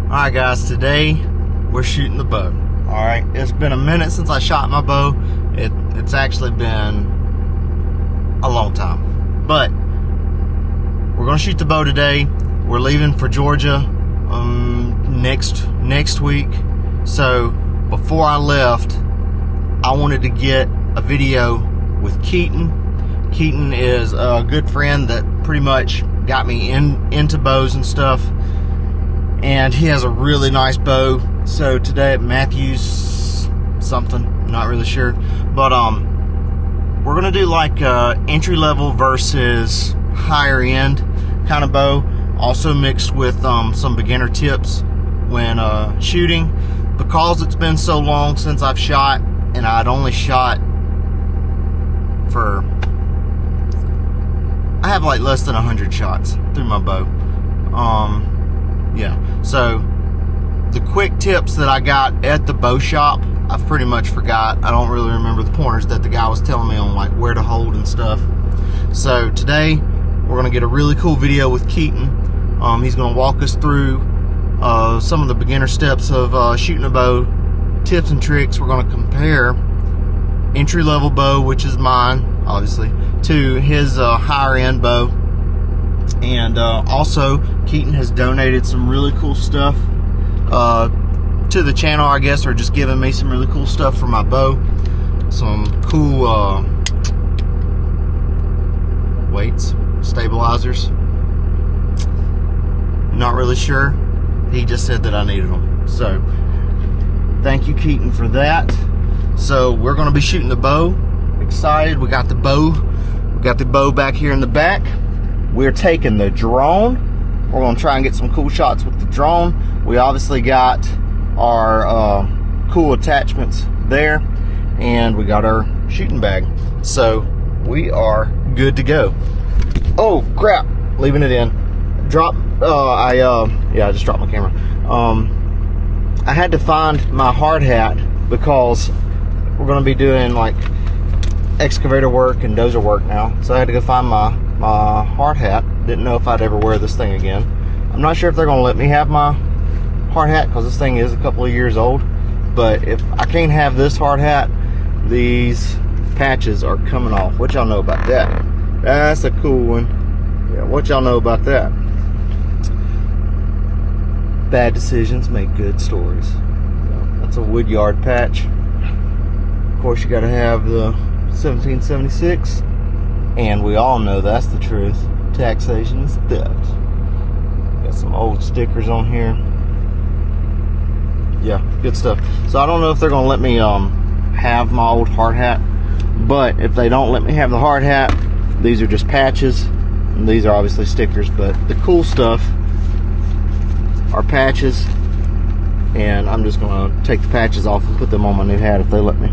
Alright guys, today we're shooting the bow. Alright, it's been a minute since I shot my bow. It's actually been a long time. But we're gonna shoot the bow today. We're leaving for Georgia next week. So before I left, I wanted to get a video with Keaton. Keaton is a good friend that pretty much got me into bows and stuff. And he has a really nice bow. So today at Matthews something, not really sure, but we're gonna do like entry level versus higher end kind of bow, also mixed with some beginner tips when shooting, because it's been so long since I've shot, and I'd only shot for, I have like less than 100 shots through my bow. Yeah, so the quick tips that I got at the bow shop, I've pretty much forgot. I don't really remember the pointers that the guy was telling me on, like where to hold and stuff. So today we're gonna get a really cool video with Keaton. He's gonna walk us through some of the beginner steps of shooting a bow, tips and tricks. We're gonna compare entry-level bow, which is mine, obviously, to his higher end bow. And also Keaton has donated some really cool stuff to the channel, I guess, or just giving me some really cool stuff for my bow. Some cool weights, stabilizers. Not really sure. He just said that I needed them. So thank you, Keaton, for that. So we're going to be shooting the bow. Excited. We got the bow. We got the bow back here in the back. We're taking the drone. We're going to try and get some cool shots with the drone. We obviously got our cool attachments there, and we got our shooting bag. So we are good to go. Oh crap, leaving it in. I just dropped my camera. I had to find my hard hat because we're going to be doing like excavator work and dozer work now. So I had to go find my hard hat. Didn't know if I'd ever wear this thing again. I'm not sure if they're gonna let me have my hard hat because this thing is a couple of years old. But if I can't have this hard hat, these patches are coming off. What y'all know about that? That's a cool one. Yeah, what y'all know about that? Bad decisions make good stories. So that's a Woodyard patch. Of course, you got to have the 1776. And we all know that's the truth. Taxation is theft. Got some old stickers on here. Yeah, good stuff. So I don't know if they're gonna let me have my old hard hat, but if they don't let me have the hard hat, these are just patches, and these are obviously stickers. But the cool stuff are patches, and I'm just gonna take the patches off and put them on my new hat if they let me.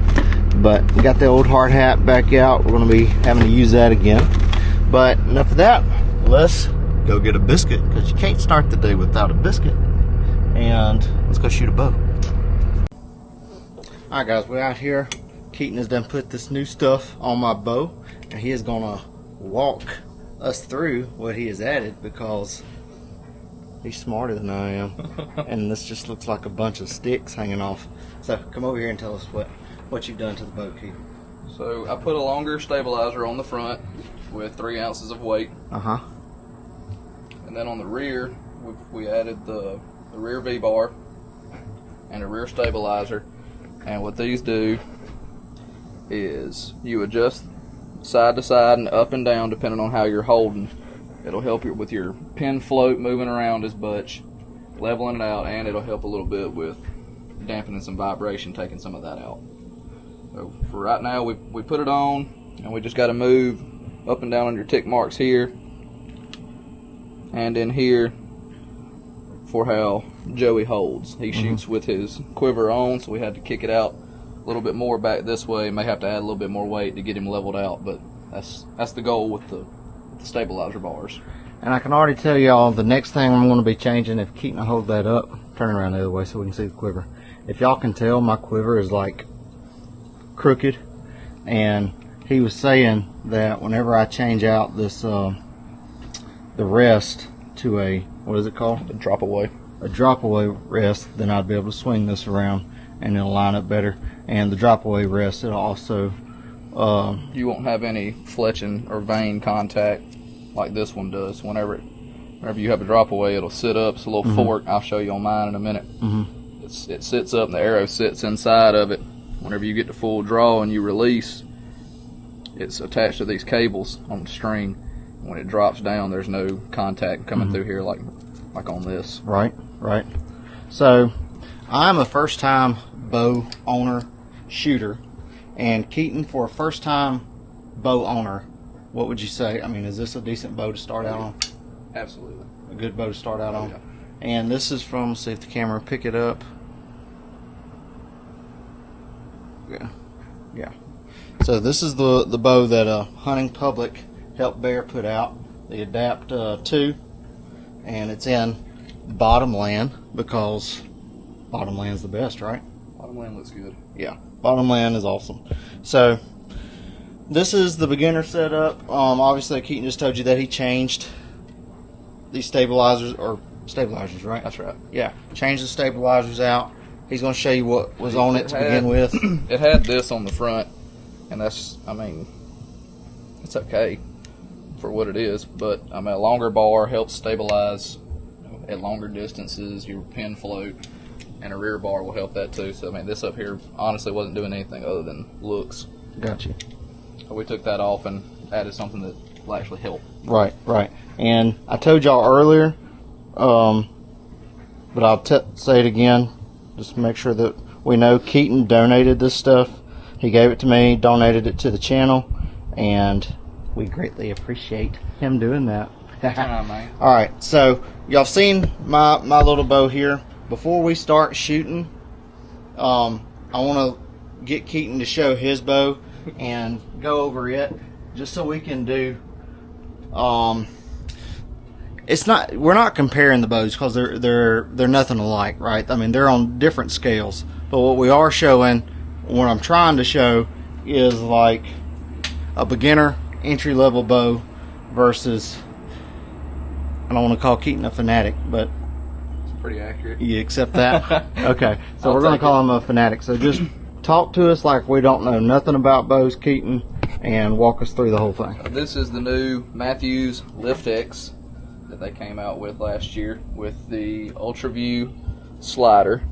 But we got the old hard hat back out. We're going to be having to use that again. But enough of that. Let's go get a biscuit, because you can't start the day without a biscuit. And let's go shoot a bow. Alright guys, we're out here. Keaton has done put this new stuff on my bow, and he is going to walk us through what he has added, because he's smarter than I am. And this just looks like a bunch of sticks hanging off. So come over here and tell us what you've done to the bow, Keith. So I put a longer stabilizer on the front with 3 ounces of weight. And then on the rear, we added the rear V-bar and a rear stabilizer. And what these do is you adjust side to side and up and down depending on how you're holding. It'll help you with your pin float moving around as much, leveling it out, and it'll help a little bit with dampening some vibration, taking some of that out. So for right now, we put it on, and we just got to move up and down on your tick marks here and in here for how Joey holds. He shoots with his quiver on, so we had to kick it out a little bit more back this way. May have to add a little bit more weight to get him leveled out, but that's the goal with the stabilizer bars. And I can already tell y'all the next thing I'm going to be changing, if Keaton will hold that up, turn around the other way so we can see the quiver. If y'all can tell, my quiver is like crooked, and he was saying that whenever I change out this the rest to a, what is it called? The drop away. a drop away rest, then I'd be able to swing this around and it'll line up better. And the drop away rest, it'll also you won't have any fletching or vane contact like this one does. Whenever you have a drop away, it'll sit up. It's a little fork. I'll show you on mine in a minute. It sits up and the arrow sits inside of it. Whenever you get to full draw and you release, it's attached to these cables on the string. When it drops down, there's no contact coming through here like on this. Right. So I'm a first time bow owner shooter, and Keaton, for a first time bow owner, what would you say? I mean, is this a decent bow to start out on? Absolutely. A good bow to start out on. Yeah. And this is from, see if the camera pick it up. Yeah. So this is the bow that Hunting Public helped Bear put out, the Adapt 2, and it's in Bottomland because Bottomland's the best, right? Bottomland looks good. Yeah, Bottomland is awesome. So this is the beginner setup. Obviously Keaton just told you that he changed these stabilizers, right? That's right. Yeah, changed the stabilizers out. He's going to show you what was on it to begin with. It had this on the front, and that's, I mean, it's okay for what it is, but I mean, a longer bar helps stabilize at longer distances, your pin float, and a rear bar will help that too. So I mean, this up here honestly wasn't doing anything other than looks. Gotcha. So we took that off and added something that will actually help. Right. And I told y'all earlier, but I'll say it again, just to make sure that we know. Keaton donated this stuff. He gave it to me, donated it to the channel, and we greatly appreciate him doing that. Man. All right, so y'all seen my little bow here. Before we start shooting, I want to get Keaton to show his bow and go over it, just so we can do. We're not comparing the bows because they're nothing alike, right? I mean, they're on different scales. But what we are showing, what I'm trying to show, is like a beginner entry level bow versus, I don't want to call Keaton a fanatic, but It's pretty accurate. you accept that? Okay, so we're going to call him a fanatic. So just talk to us like we don't know nothing about bows, Keaton, and walk us through the whole thing. This is the new Matthews Lift X that they came out with last year with the UltraView slider.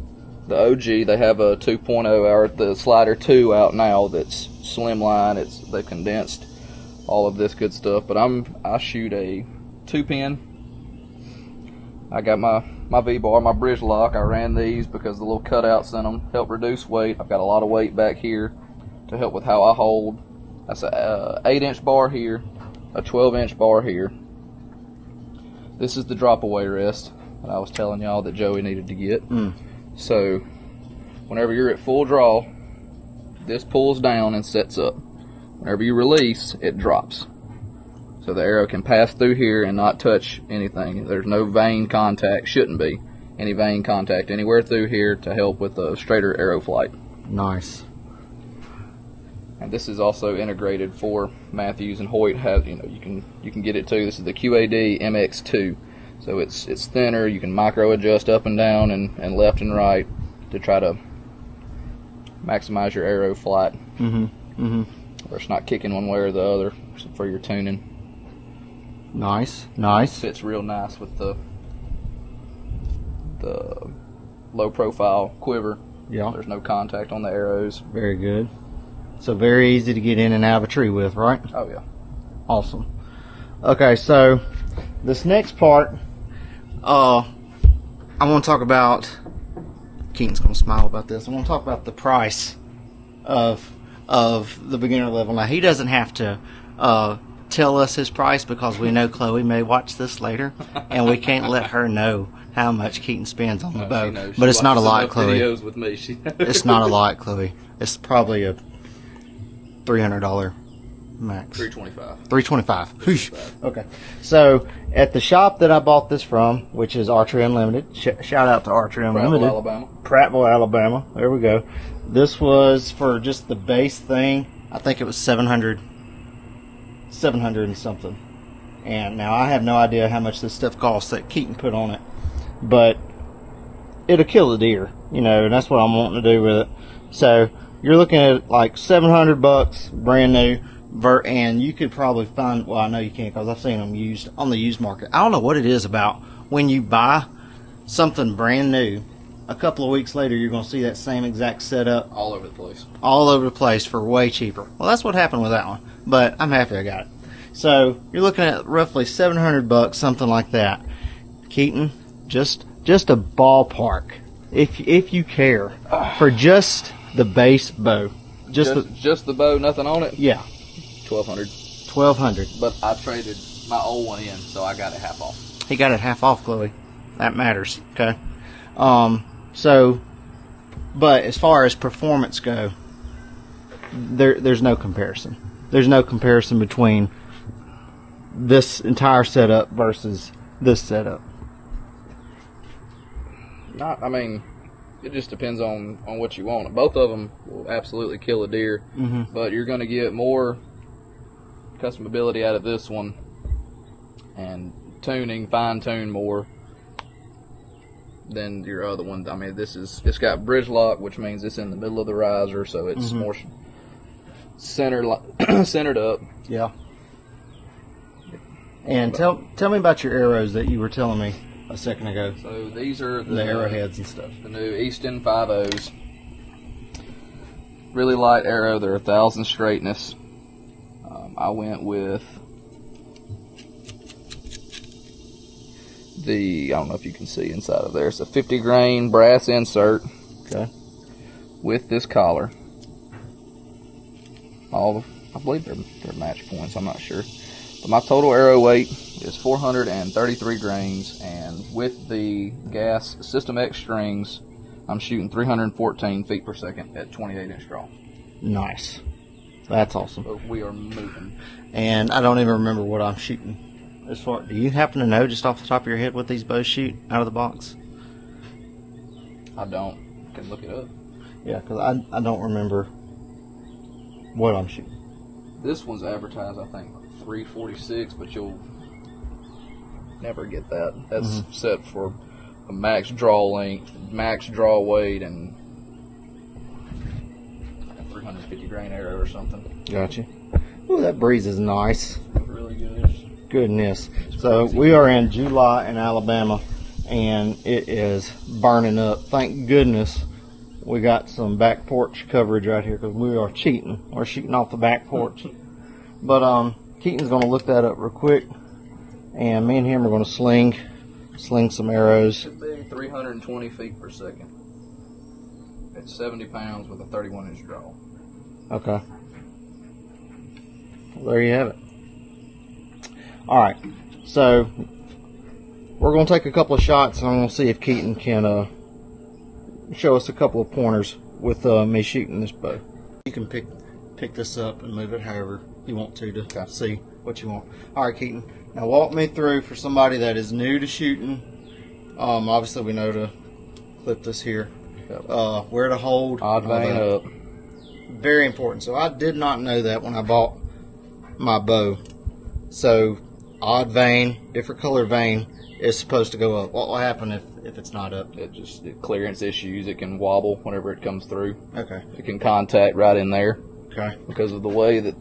The OG, they have a 2.0 or the slider 2 out now that's slimline. They condensed all of this good stuff, but I shoot a 2-pin. I got my V-bar, my bridge lock. I ran these because the little cutouts in them help reduce weight. I've got a lot of weight back here to help with how I hold. That's a 8-inch bar here, a 12-inch bar here. This is the drop away rest that I was telling y'all that Joey needed to get. So whenever you're at full draw, this pulls down and sets up. Whenever you release, it drops. So the arrow can pass through here and not touch anything. There's no vane contact, shouldn't be any vane contact anywhere through here to help with a straighter arrow flight. Nice. And this is also integrated for Matthews, and Hoyt has, you can get it too. This is the QAD MX2. So it's thinner. You can micro adjust up and down and left and right to try to maximize your arrow flight. Or it's not kicking one way or the other for your tuning. Nice. Fits real nice with the low profile quiver. Yeah. There's no contact on the arrows. Very good. So very easy to get in and out of a tree with, right? Oh yeah. Awesome. Okay, so this next part, I want to talk about. Keaton's going to smile about this. I want to talk about the price of the beginner level. Now he doesn't have to tell us his price because we know Chloe may watch this later, and we can't let her know how much Keaton spends on the bow. But it's not a lot, Chloe. Videos with me. She knows. It's not a lot, Chloe. It's probably a $300 max. $325. Okay. So at the shop that I bought this from, which is Archery Unlimited, shout out to Archery Unlimited. Prattville, Alabama. There we go. This was for just the base thing. I think it was $700 and something. And now I have no idea how much this stuff costs that Keaton put on it. But it'll kill the deer, you know, and that's what I'm wanting to do with it. So you're looking at like $700 brand new, and you could probably find, well, I know you can't because I've seen them used on the used market. I don't know what it is about when you buy something brand new, a couple of weeks later you're going to see that same exact setup all over the place. All over the place for way cheaper. Well, that's what happened with that one, but I'm happy I got it. So you're looking at roughly $700, something like that. Keaton, just a ballpark, if you care, for just the base bow. Just the bow, nothing on it? Yeah. $1,200. But I traded my old one in, so I got it half off. He got it half off, Chloe. That matters, okay? So, but as far as performance go, there's no comparison. There's no comparison between this entire setup versus this setup. I mean, it just depends on what you want. Both of them will absolutely kill a deer, but you're going to get more customability out of this one and tuning, fine-tune more than your other one. I mean, it's got bridge lock, which means it's in the middle of the riser, so it's more centered up. Yeah. And tell me about your arrows that you were telling me a second ago. So these are the arrowheads and stuff. The new Easton 5.0s. Really light arrow. They're 1,000 straightness. I went with I don't know if you can see inside of there. It's a 50 grain brass insert. Okay. With this collar. I believe they're match points. I'm not sure. But my total arrow weight is 433 grains, and with the gas System X strings, I'm shooting 314 feet per second at 28-inch draw. Nice. That's awesome. So we are moving. And I don't even remember what I'm shooting. Do you happen to know just off the top of your head what these bows shoot out of the box? I don't. I can look it up. Yeah, because I don't remember what I'm shooting. This one's advertised, I think, 346, but you'll never get that. That's set for a max draw length, max draw weight, and a 350 grain arrow or something. Gotcha. Oh, that breeze is nice. Really good. Goodness. So we are in July in Alabama, and it is burning up. Thank goodness we got some back porch coverage right here because we are cheating. We're shooting off the back porch. But Keaton's going to look that up real quick, and me and him are going to sling some arrows. Should be 320 feet per second. It's 70 pounds with a 31-inch draw. Okay. Well, there you have it. All right. So we're going to take a couple of shots, and I'm going to see if Keaton can show us a couple of pointers with me shooting this bow. You can pick this up and move it however you want to see what you want. All right, Keaton. Now walk me through for somebody that is new to shooting. Obviously we know to clip this here. Yep. Where to hold. Odd vein up. Very important. So I did not know that when I bought my bow. So odd vein, different color vein is supposed to go up. What will happen if it's not up? It clearance issues. It can wobble whenever it comes through. Okay. It can contact right in there. Okay. Because of the way that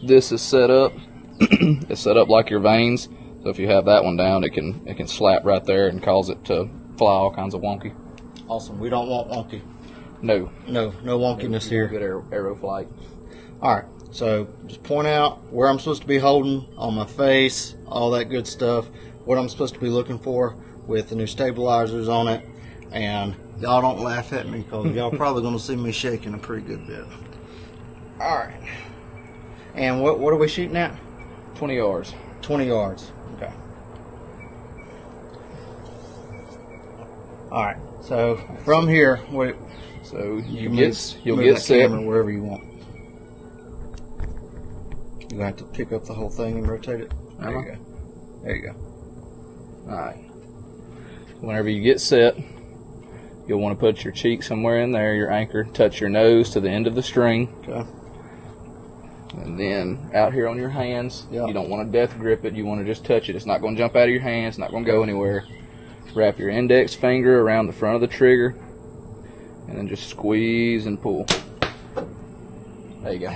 this is set up. It's set up like your veins. So if you have that one down, it can slap right there and cause it to fly all kinds of wonky. Awesome. We don't want wonky. No wonkiness here. Good arrow flight. All right. So just point out where I'm supposed to be holding on my face, all that good stuff. What I'm supposed to be looking for with the new stabilizers on it. And y'all don't laugh at me because y'all probably going to see me shaking a pretty good bit. All right. And what are we shooting at? 20 yards. 20 yards. Okay. All right. So from here, you'll get set wherever you want. You have to pick up the whole thing and rotate it. There you go. There you go. All right. Whenever you get set, you'll want to put your cheek somewhere in there, your anchor, touch your nose to the end of the string. Okay. And then out here on your hands, you don't want to death grip it. You want to just touch it. It's not going to jump out of your hands. It's not going to go anywhere. Wrap your index finger around the front of the trigger, and then just squeeze and pull. There you go.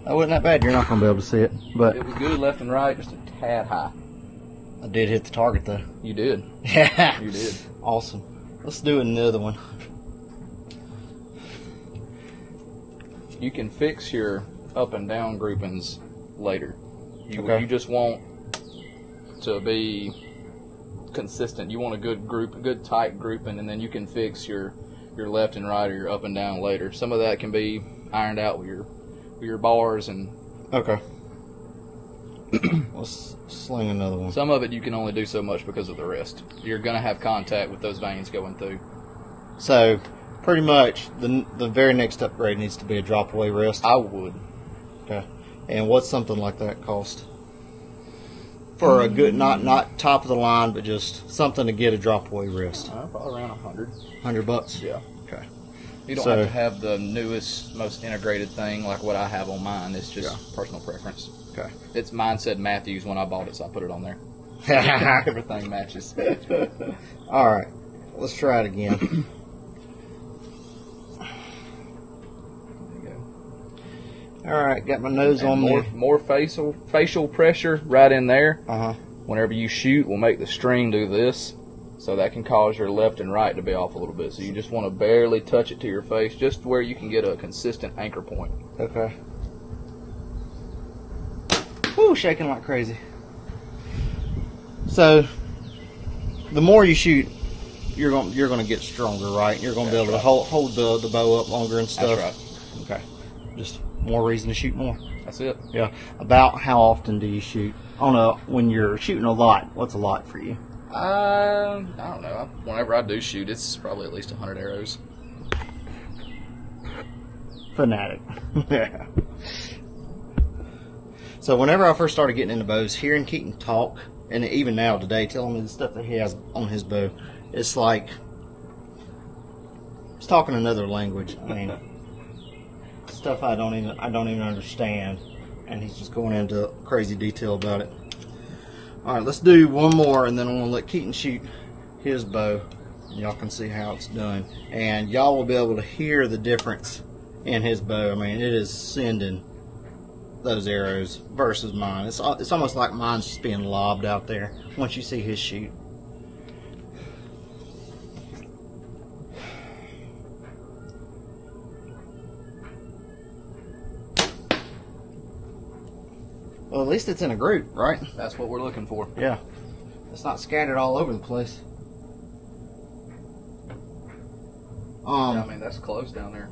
That wasn't that bad. You're not going to be able to see it, but It was good left and right, just a tad high. I did hit the target though. You did. Yeah. You did. Awesome. Let's do another one. You can fix your up and down groupings later. Okay. You just want to be consistent. You want a good tight grouping, and then you can fix your left and right or your up and down later. Some of that can be ironed out with your bars, and Okay. Let's sling another one. some of it you can only do so much because of the wrist. You're gonna have contact with those veins going through. So, pretty much, the very next upgrade needs to be a drop away wrist. I would. Okay. And what's something like that cost? For a good, not top of the line, but just something to get a drop away wrist. Probably around $100. $100. Yeah. Okay. You don't have to have the newest, most integrated thing like what I have on mine. It's just personal preference. Okay. It's mine said Matthews when I bought it, so I put it on there. Everything matches. All right. Let's try it again. There you go. All right. Got my nose And on more facial pressure right in there. Uh-huh. Whenever you shoot, will make the string do this. So that can cause your left and right to be off a little bit. So you just want to barely touch it to your face, just where you can get a consistent anchor point. Okay. Woo, shaking like crazy. So, the more you shoot, you're going to get stronger, right? You're going to be able to hold the bow up longer and stuff. That's right. Okay. Just more reason to shoot more. That's it. Yeah. About how often do you shoot? When you're shooting a lot, what's a lot for you? I don't know. Whenever I do shoot, it's probably at least 100 arrows. Fanatic. Yeah. So whenever I first started getting into bows, hearing Keaton talk, and even now today, telling me the stuff that he has on his bow, it's like he's talking another language. I mean, stuff I don't even understand, and he's just going into crazy detail about it. All right, let's do one more, and then I'm gonna let Keaton shoot his bow. Y'all can see how it's done, and y'all will be able to hear the difference in his bow. I mean, it is sending those arrows versus mine. It's almost like mine's just being lobbed out there once you see his shoot. Well, at least it's in a group, right? That's what we're looking for. Yeah. It's not scattered all over the place. Yeah, I mean, that's close down there.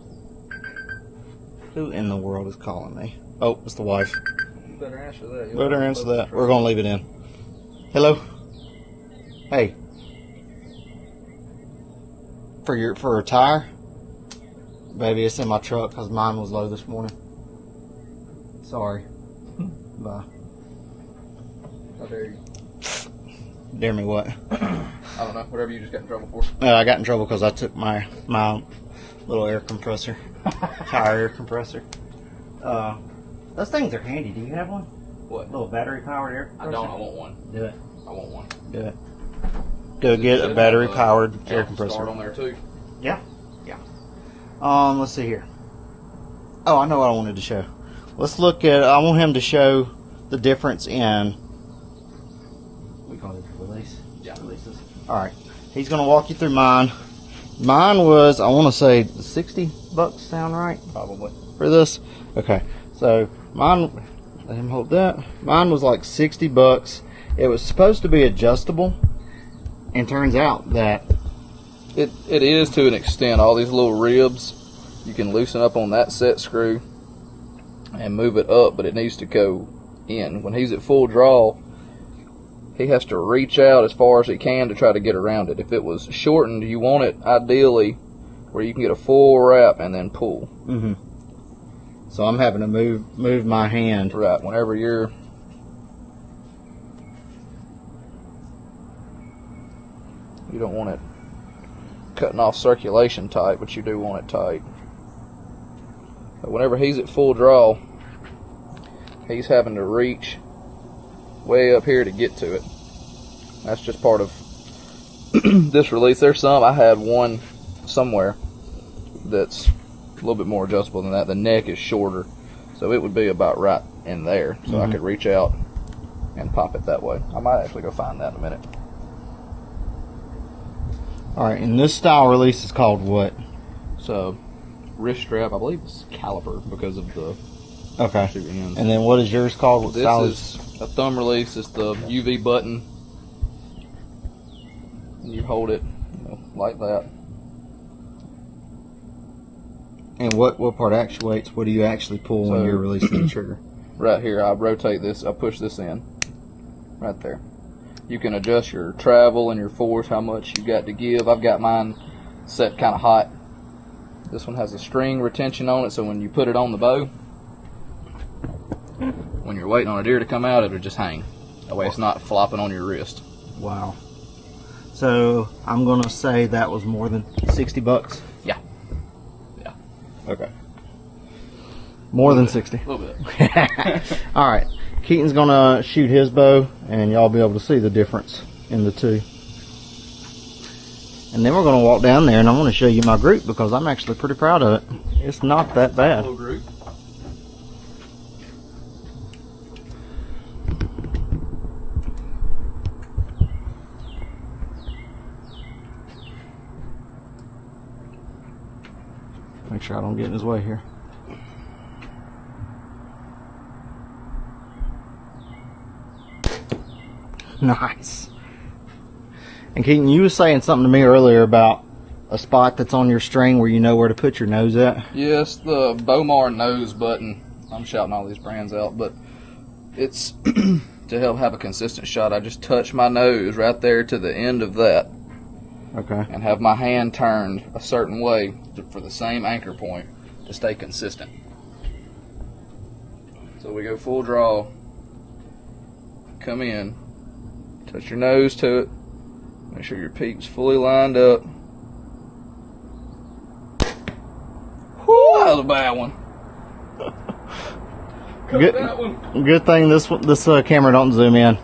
Who in the world is calling me? Oh, it's the wife. You better answer that. You Better answer that. We're going to leave it in. Hello? Hey. For a tire? Baby, it's in my truck because mine was low this morning. Sorry. Bye. How dare you? Dare me what? I don't know. Whatever you just got in trouble for. I got in trouble because I took my little air compressor. Tire air compressor. Those things are handy. Do you have one? What? Little battery powered air compressor? I don't. I want one. Do it. I want one. Do it. Go get a battery powered air compressor. Start on there too. Yeah. Yeah. Let's see here. Oh, I know what I wanted to show. Let's look at, I want him to show the difference in, we call it release? Yeah. Releases. Alright. He's going to walk you through mine. Mine was, I want to say, $60 sound right? Probably. For this? Okay. So, mine, let him hold that. Mine was like $60. It was supposed to be adjustable. And turns out that It is to an extent. All these little ribs, you can loosen up on that set screw and move it up, but it needs to go in. When he's at full draw, he has to reach out as far as he can to try to get around it. If it was shortened, you want it ideally where you can get a full wrap and then pull. Mm-hmm. So I'm having to move my hand. Right, whenever you're you don't want it cutting off circulation tight, but you do want it tight. But whenever he's at full draw, he's having to reach way up here to get to it. That's just part of this release, there's some, I had one somewhere that's a little bit more adjustable than that. The neck is shorter, so it would be about right in there. So I could reach out and pop it that way. I might actually go find that in a minute. All right, and this style release is called what? So, wrist strap, I believe it's caliper because of the Okay. shooting ends. And then what is yours called? What This style is a thumb release. It's the UV button. And you hold it, you know, like that. And what part actuates? What do you actually pull when So- you're releasing the trigger? Right here, I rotate this, I push this in. Right there. You can adjust your travel and your force, how much you got to give. I've got mine set kind of hot. This one has a string retention on it, so when you put it on the bow, when you're waiting on a deer to come out, it'll just hang. That way it's not flopping on your wrist. Wow. So I'm gonna say that was more than $60. Yeah. Yeah. Okay. More than 60. A little bit. All right. Keaton's gonna shoot his bow, and y'all be able to see the difference in the two. And then we're gonna walk down there, and I'm gonna show you my group because I'm actually pretty proud of it. It's not that bad. Little group. Make sure I don't get in his way here. Nice. And Keaton, you were saying something to me earlier about a spot that's on your string where you know where to put your nose at. Yes, the Bomar nose button. I'm shouting all these brands out, but it's to help have a consistent shot. I just touch my nose right there to the end of that. Okay. And have my hand turned a certain way for the same anchor point to stay consistent. So we go full draw, come in, touch your nose to it, make sure your peep's fully lined up. Whew, that was a bad one. Good, That one. good thing this camera don't zoom in.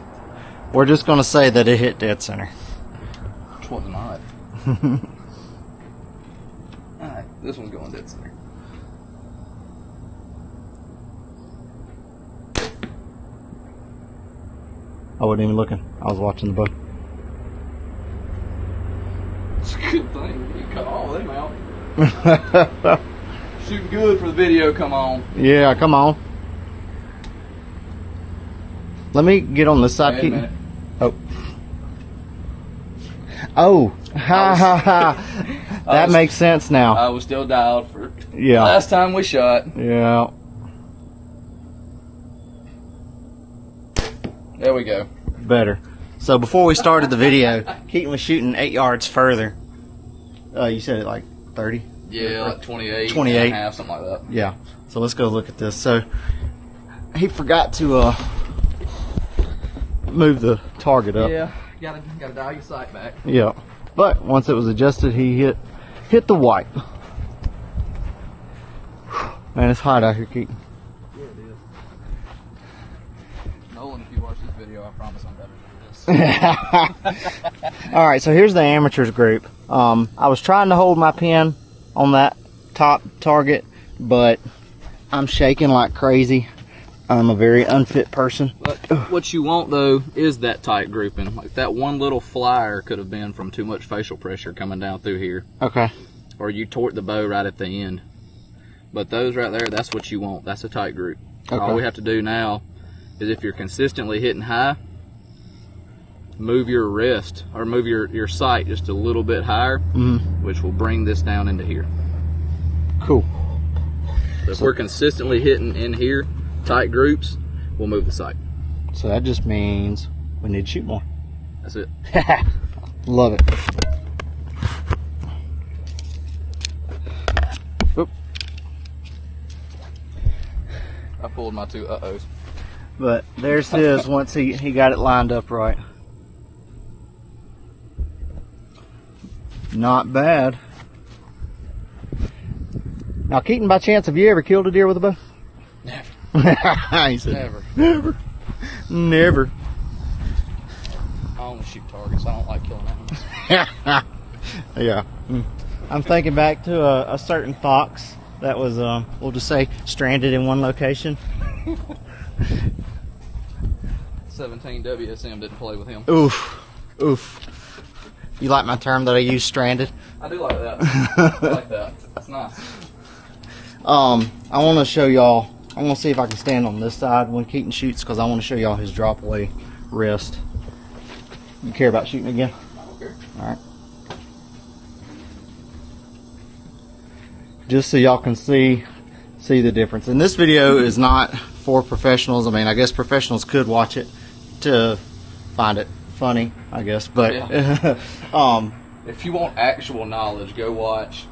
We're just gonna say that it hit dead center. Which one's not? Alright, this one's going dead center. I wasn't even looking. I was watching the bow. It's a good thing. You cut all of them out. Shooting good for the video, come on. Yeah, come on. Let me get on this side, Wait a Keaton. minute. Oh. Oh. Ha ha ha. That makes sense now. I was still dialed for Yeah. last time we shot. Yeah. There we go. Better. So before we started the video, Keaton was shooting 8 yards further. You said it like 30? Yeah, like 28, 28. and a half, something like that. Yeah. So let's go look at this. So he forgot to move the target up. Yeah, gotta dial your sight back. Yeah. But once it was adjusted, he hit the white. Man, it's hot out here, Keaton. Yeah, it is. Nolan, if you watch this video, I promise I'm better than this. All right, so here's the amateurs group. I was trying to hold my pin on that top target, but I'm shaking like crazy. I'm a very unfit person. But what you want, though, is that tight grouping. Like that one little flyer could have been from too much facial pressure coming down through here. Okay. Or you torque the bow right at the end. But those right there, that's what you want. That's a tight group. Okay. All we have to do now is if you're consistently hitting high, move your wrist or move your sight just a little bit higher, which will bring this down into here. Cool. So if we're consistently hitting in here, tight groups, we'll move the sight. So that just means we need to shoot more. That's it. Love it. Oop. I pulled my two uh-ohs. But there's his once he got it lined up right. Not bad. Now, Keaton, by chance, have you ever killed a deer with a bow? Never. He said, Never. Never. Never. I only shoot targets. I don't like killing animals. Yeah. I'm thinking back to a certain fox that was, we'll just say, stranded in one location. 17 WSM didn't play with him. Oof. Oof. You like my term that I use, stranded? I do like that. I like that. It's nice. I want to show y'all. I'm going to see if I can stand on this side when Keaton shoots, because I want to show y'all his drop away wrist. You care about shooting again? I don't care. Alright. Just so y'all can see the difference. And this video is not for professionals. I mean, I guess professionals could watch it to find it funny, I guess. But yeah. If you want actual knowledge, go watch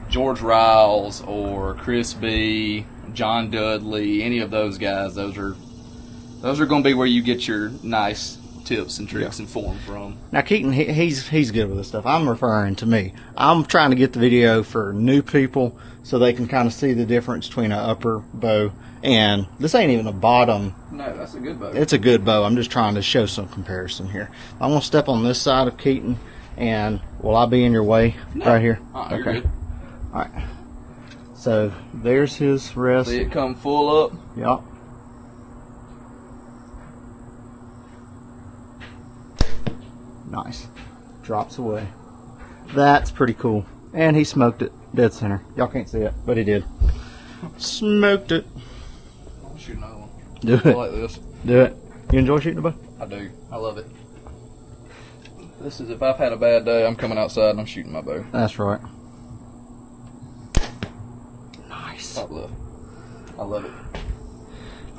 George Riles or Chris B, John Dudley, any of those guys. Those are going to be where you get your nice tips and tricks and form from. Now Keaton, he's good with this stuff. I'm referring to me. I'm trying to get the video for new people so they can kind of see the difference between an upper bow and this ain't even a bottom. No, that's a good bow. It's a good bow. I'm just trying to show some comparison here. I'm gonna step on this side of Keaton, and will I be in your way right here? You're good. All right. So there's his wrist. See it come full up. Yep. Nice. Drops away. That's pretty cool. And he smoked it dead center. Y'all can't see it, but he did. Smoked it. I'll shoot another one. Do it. I like this. Do it. You enjoy shooting a bow? I do. I love it. This is if I've had a bad day, I'm coming outside and I'm shooting my bow. That's right. Nice. Top left. I love it.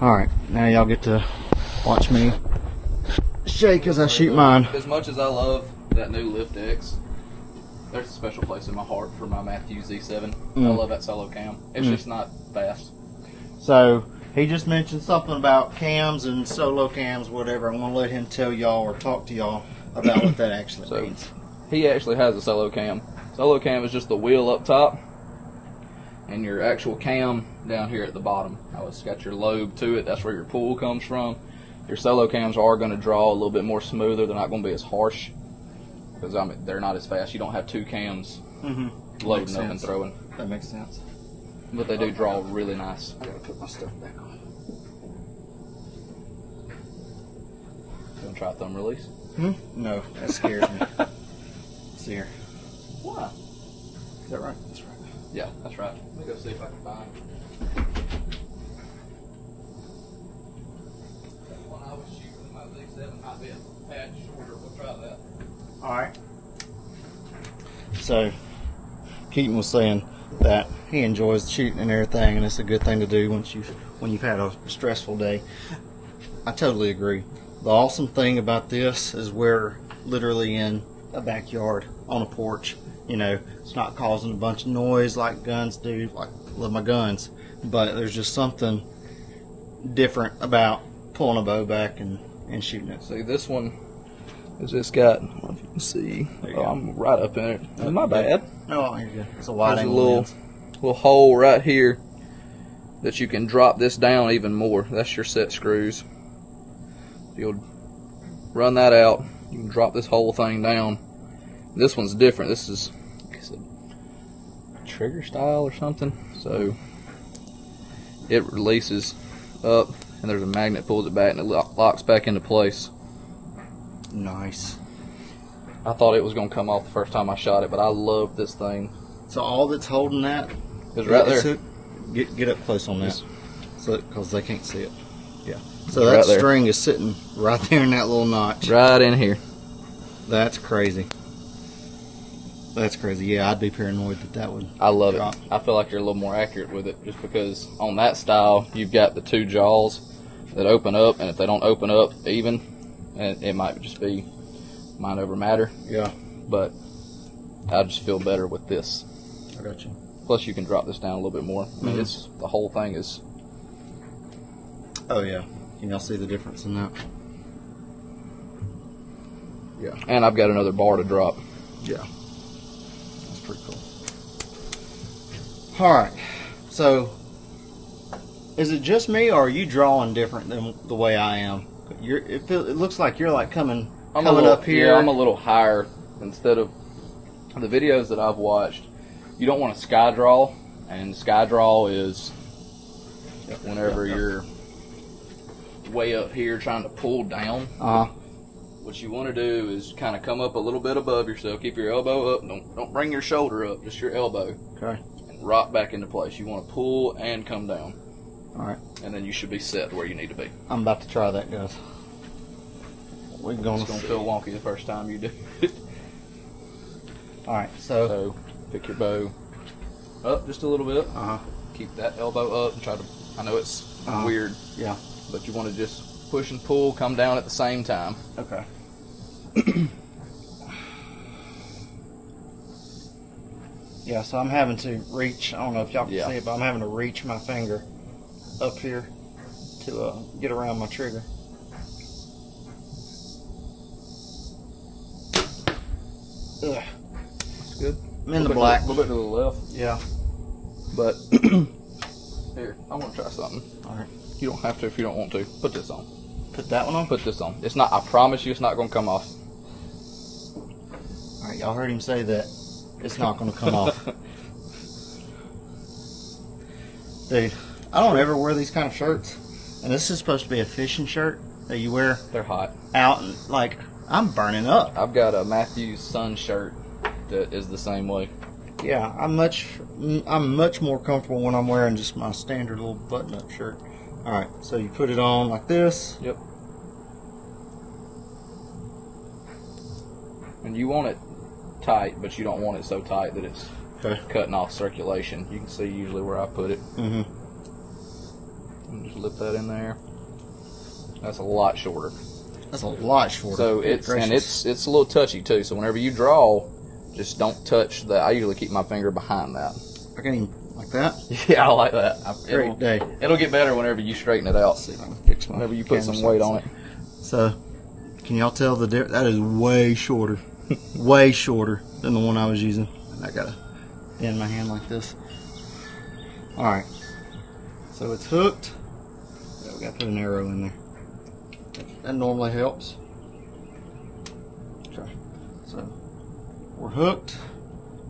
Alright, now y'all get to watch me shake as I shoot mine. As much as I love that new Lift X, there's a special place in my heart for my Matthew Z7. I love that solo cam. It's just not fast. So he just mentioned something about cams and solo cams, whatever. I'm going to let him tell y'all or talk to y'all about what that actually means. He actually has a solo cam. Solo cam is just the wheel up top and your actual cam down here at the bottom. Now it's got your lobe to it. That's where your pull comes from. Your solo cams are going to draw a little bit more smoother. They're not going to be as harsh because they're not as fast. You don't have two cams loading up and throwing. That makes sense. But they do draw really nice. I gotta put my stuff back on. You want to try a thumb release? No, that scares me. See here. Why? Is that right? That's right. Yeah, that's right. Let me go see if I can find it. When I was shooting my Z7, might be a patch shorter. We'll try that. Alright. So, Keaton was saying that he enjoys shooting and everything, and it's a good thing to do when you've had a stressful day. I totally agree. The awesome thing about this is we're literally in a backyard on a porch. You know, it's not causing a bunch of noise like guns do. Like, I love my guns, but there's just something different about pulling a bow back and shooting it. See, this one is just got, I don't know if you can see. Oh, I'm right up in it. My bad. No, you're good. It's a wide There's a angle little hole right here that you can drop this down even more. That's your set screws. You'll run that out. You can drop this whole thing down. This one's different. This is a trigger style or something. So it releases up, and there's a magnet that pulls it back, and it locks back into place. Nice. I thought it was going to come off the first time I shot it, but I love this thing. So all that's holding that is right there. Get up close on that, so because they can't see it. Yeah. So Right that there. string is sitting right there in that little notch. Right in here. That's crazy. That's crazy. Yeah, I'd be paranoid that would. I love drop. it. I feel like you're a little more accurate with it, just because on that style you've got the two jaws that open up, and if they don't open up even, and it might just be mind over matter. Yeah. But I just feel better with this. I got you. Plus, you can drop this down a little bit more. I mean, it's the whole thing is. Oh yeah. Can y'all see the difference in that? Yeah. And I've got another bar to drop. Yeah. That's pretty cool. All right. So, is it just me, or are you drawing different than the way I am? It looks like you're like coming coming up here. Yeah, I'm a little higher. Instead of the videos that I've watched, you don't want to sky draw, and sky draw is whenever you're way up here trying to pull down. What you want to do is kind of come up a little bit above yourself. Keep your elbow up. Don't bring your shoulder up, just your elbow. Okay. And rock back into place. You want to pull and come down. All right. And then you should be set where you need to be. I'm about to try that, guys. We're going It's going to feel wonky the first time you do it. All right. So pick your bow up just a little bit. Uh-huh. Keep that elbow up and try to, I know it's weird. Yeah. But you want to just push and pull, come down at the same time. Okay. Yeah, so I'm having to reach, I don't know if y'all can see it, but I'm having to reach my finger up here to get around my trigger. Ugh. That's good. I'm in the black. A little bit to the left. Yeah. But, here, I want to try something. All right. You don't have to if you don't want to. Put this on. Put that one on? Put this on. It's not, I promise you it's not going to come off. All right, y'all heard him say that it's not going to come off. Dude, I don't ever wear these kind of shirts. And this is supposed to be a fishing shirt that you wear. They're hot. Out and, like, I'm burning up. I've got a Matthews Sun shirt that is the same way. Yeah, I'm much more comfortable when I'm wearing just my standard little button-up shirt. All right, so you put it on like this. Yep. And you want it tight, but you don't want it so tight that it's cutting off circulation. You can see usually where I put it. Mm-hmm. And just lift that in there. That's a lot shorter. That's a lot shorter. So it's a little touchy too. So whenever you draw, just don't touch that. I usually keep my finger behind that. I can even like that. Yeah, I like that. Great day. It'll get better whenever you straighten it out. Let's see if I can fix my whenever you put some weight on it. So, can y'all tell the difference? That is way shorter, way shorter than the one I was using. I gotta bend my hand like this. All right. So it's hooked. Yeah, we gotta put an arrow in there. That normally helps. Okay. So we're hooked.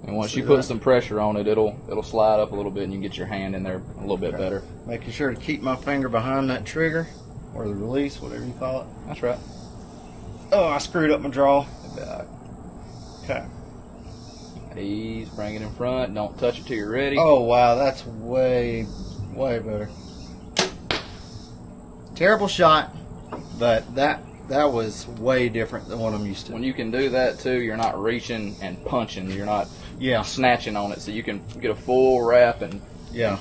And once you put some pressure on it, it'll slide up a little bit, and you can get your hand in there a little bit better. Making sure to keep my finger behind that trigger, or the release, whatever you call it. That's right. Oh, I screwed up my draw. Okay. Ease, bring it in front. Don't touch it till you're ready. Oh wow, that's way better. Terrible shot, but that was way different than what I'm used to. When you can do that too, you're not reaching and punching. You're not snatching on it, so you can get a full wrap and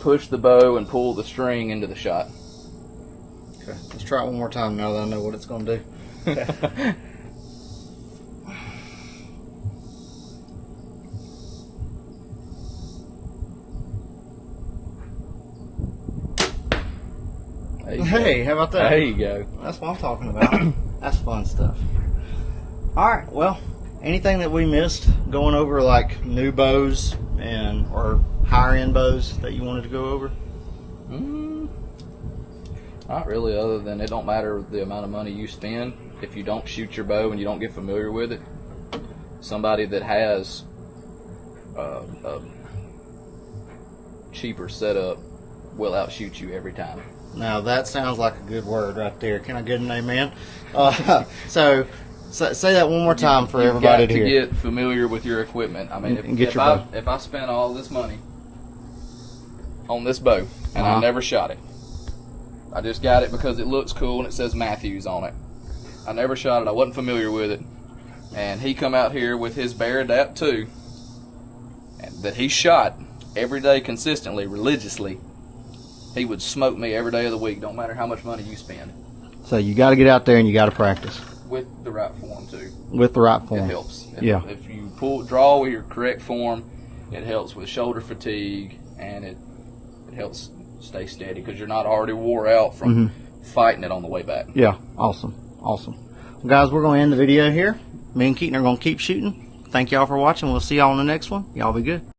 push the bow and pull the string into the shot. Okay, let's try it one more time now that I know what it's going to do. Hey, how about that? There you go. That's what I'm talking about. That's fun stuff. All right, well, anything that we missed going over, like new bows or higher end bows that you wanted to go over? Not really, other than it don't matter the amount of money you spend. If you don't shoot your bow and you don't get familiar with it, somebody that has a cheaper setup will outshoot you every time. Now that sounds like a good word right there. Can I get an amen? So say that one more time for everybody to hear. You got to get familiar with your equipment. I mean, if I spent all this money on this bow and I never shot it, I just got it because it looks cool and it says Matthews on it. I never shot it. I wasn't familiar with it, and he come out here with his Bear Adapt 2 that he shot every day consistently, religiously. He would smoke me every day of the week, don't matter how much money you spend. So you got to get out there and you got to practice. With the right form, too. With the right form. It helps. If you draw with your correct form, it helps with shoulder fatigue, and it helps stay steady because you're not already wore out from fighting it on the way back. Yeah, awesome. Well, guys, we're going to end the video here. Me and Keaton are going to keep shooting. Thank y'all for watching. We'll see y'all on the next one. Y'all be good.